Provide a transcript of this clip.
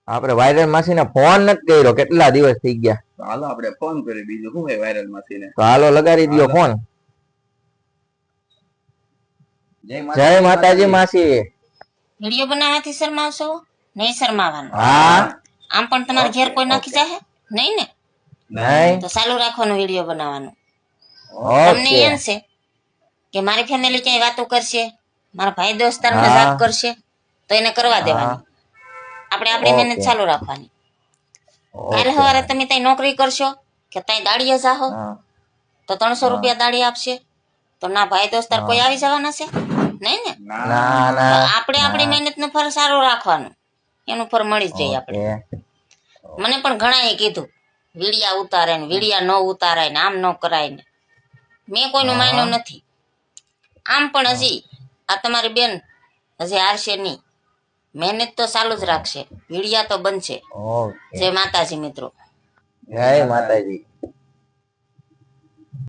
આપણે વાયરલ માસીને ફોન નથી કર્યો, કેટલા દિવસ થઈ ગયા. તો હાલો આપણે ફોન કરી, બીજું શું હોય વાયરલ માસીને. તો હાલો લગાડી દયો ફોન. જય માતાજી માસી. વિડીયો બનાવવાથી શરમાવશો? નહીં શરમાવાનું. હા આમ પણ તમારે ઘેર કોઈ નાખી જાય નહીં ને? નહીં તો ચાલુ રાખવાનું વિડીયો બનાવવાનું. તમને ઓકે. એમ છે કે મારી ફેમિલી ક્યાંય વાતો કરશે, મારા ભાઈ દોસ્તાર મજાક કરશે, તો એને કરવા દેવાની. આપણે આપણી મહેનત ચાલુ રાખવાની. કાલે સવારે તમે ત્યાં નોકરી કરશો કે ત્યાં દાડીએ જાહો તો 300 રૂપિયા દાડી આપશે, તો ના ભાઈ દોસ્તાર કોઈ આવી જવાના છે નહીં ને? ના ના આપણે આપણી મહેનત નું ફળ સારું રાખવાનું, એનું ફળ મળી જ જાય આપણે. મને પણ ઘણા કીધું વિડિયા ઉતારે ને વિડિયા ન ઉતારાય ને આમ ન કરાય ને, મેં કોઈનું માન્યું નથી. આમ પણ હજી આ તમારી બેન હજી હારશે નહીં, મહેનત તો ચાલુ જ રાખશે, વિડિયા તો બનશે. જય માતાજી મિત્રો. જય માતાજી.